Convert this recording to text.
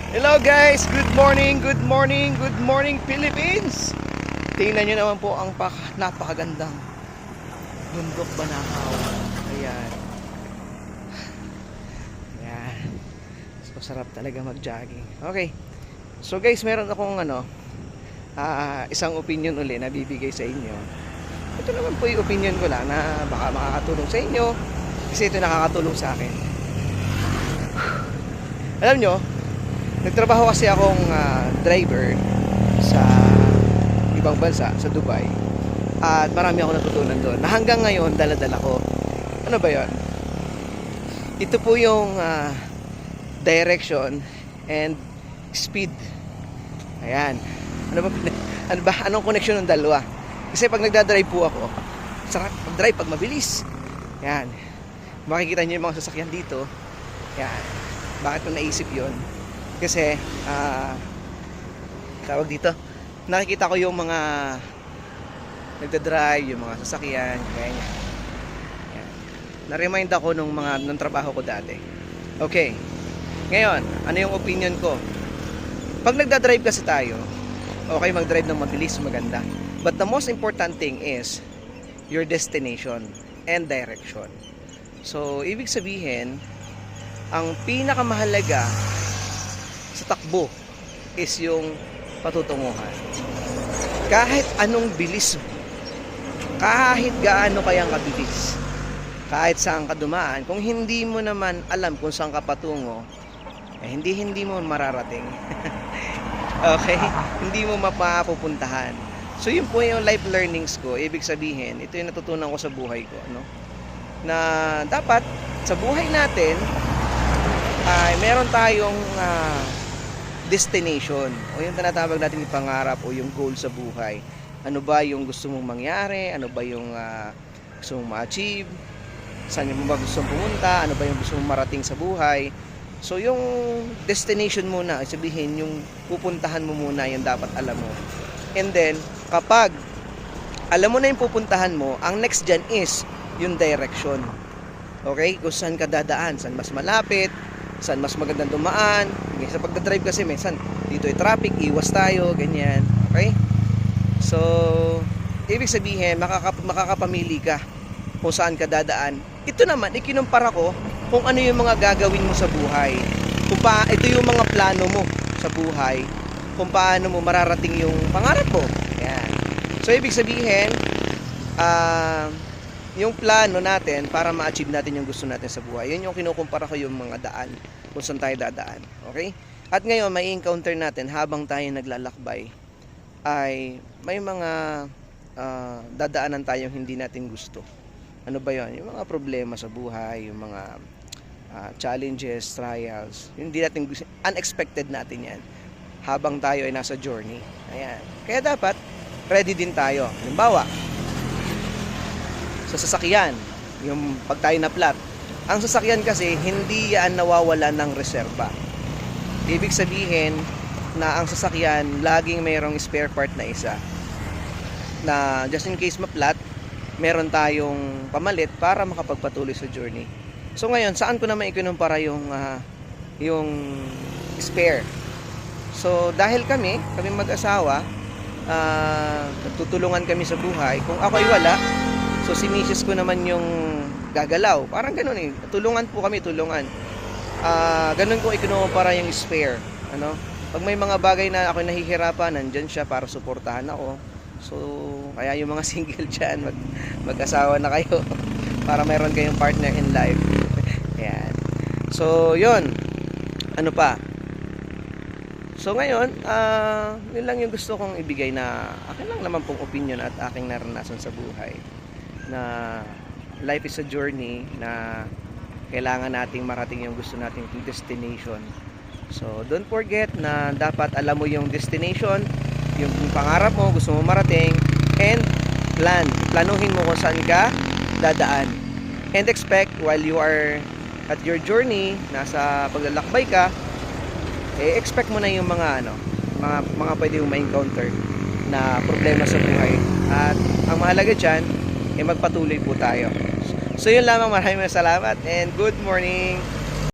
Hello guys, good morning, good morning, good morning Philippines. Tingnan nyo naman po ang napakagandang bundok Banahaw. Ayan. Ayan. So sarap talaga mag-jogging. Okay. So guys, meron akong isang opinion uli na bibigay sa inyo. Ito naman po yung opinion ko lang na baka makakatulong sa inyo kasi ito nakakatulong sa akin. Alam nyo, nagtrabaho kasi akong driver sa ibang bansa, sa Dubai. At marami ako natutunan doon. Na hanggang ngayon, dala-dala ko. Ano ba yon? Ito po yung direction and speed. Ayan. Anong connection ng dalawa? Kasi pag nagdadrive po ako, sarap mag-drive pag mabilis. Ayan. Makikita niyo yung mga sasakyan dito. Ayan. Bakit ko naisip yon? Kasi tawag dito, nakikita ko yung mga nagdadrive, yung mga sasakyan, ganyan. Yan. Na-remind ako nung trabaho ko dati. Okay. Ngayon, ano yung opinion ko? Pag nagdadrive kasi tayo, okay mag-drive ng mabilis, maganda. But the most important thing is your destination and direction. So, ibig sabihin, ang pinakamahalaga sa takbo is yung patutunguhan. Kahit anong bilis mo, kahit gaano kayang kabilis, kahit saan ka dumaan, kung hindi mo naman alam kung saan ka patungo, hindi mo mararating. Okay? Hindi mo mapapupuntahan. So yun po yung life learnings ko. Ibig sabihin, ito yung natutunan ko sa buhay ko, no? Na dapat sa buhay natin ay meron tayong destination o yung tinatawag natin yung pangarap o yung goal sa buhay. Ano ba yung gusto mong mangyari? Ano ba yung gusto mong ma-achieve? Saan mo ba gusto mong pumunta? Ano ba yung gusto mong marating sa buhay? So yung destination muna, sabihin yung pupuntahan mo muna, yung dapat alam mo. And then kapag alam mo na yung pupuntahan mo, ang next dyan is yung direction. Okay? Kung saan ka dadaan, saan mas malapit, saan mas magandang dumaan. Sa pagdadrive kasi minsan dito ay traffic, iwas tayo, ganyan. Okay? So, ibig sabihin makakapamili ka kung saan ka dadaan. Ito naman, ikinumpara ko kung ano yung mga gagawin mo sa buhay. Ito yung mga plano mo sa buhay, kung paano mo mararating yung pangarap mo. Yan. So, ibig sabihin yung plano natin para ma-achieve natin yung gusto natin sa buhay. Yun yung kinukumpara ko yung mga daan, kung saan tayo dadaan. Okay? At ngayon, may encounter natin habang tayo naglalakbay ay may mga dadaanan tayong hindi natin gusto. Ano ba yun? Yung mga problema sa buhay, yung mga challenges, trials, hindi natin gusto, unexpected natin yan habang tayo ay nasa journey. Ayan. Kaya dapat ready din tayo. Halimbawa, sa sasakyan, yung pag tayo na flat, ang sasakyan kasi hindi yan nawawala ng reserba. Ibig sabihin na ang sasakyan laging mayroong spare part na isa na just in case ma-flat, meron tayong pamalit para makapagpatuloy sa journey. So ngayon, saan ko naman ikunumpara yung spare? So dahil kami mag-asawa, nagtutulungan kami sa buhay. Kung ako'y wala, so si misis ko naman yung gagalaw. Parang ganun eh. Tulungan po kami, tulungan. Ganun ko ikinukumpara yung spare. Ano? Pag may mga bagay na ako nahihirapan, nandyan siya para suportahan ako. So, kaya yung mga single dyan, mag-asawa na kayo para mayroon kayong partner in life. Ayan. So, yun. Ano pa? So, ngayon, yun lang yung gusto kong ibigay na akin lang naman pong opinion at aking naranasan sa buhay. Na life is a journey na kailangan nating marating yung gusto nating destination. So don't forget na dapat alam mo yung destination, yung pangarap mo, gusto mo marating, and planuhin mo kung saan ka dadaan. And expect while you are at your journey, nasa paglalakbay ka, expect mo na yung mga pwede mong ma-encounter na problema sa buhay. At ang mahalaga dyan, magpatuloy po tayo. So yun lamang, maraming salamat and good morning.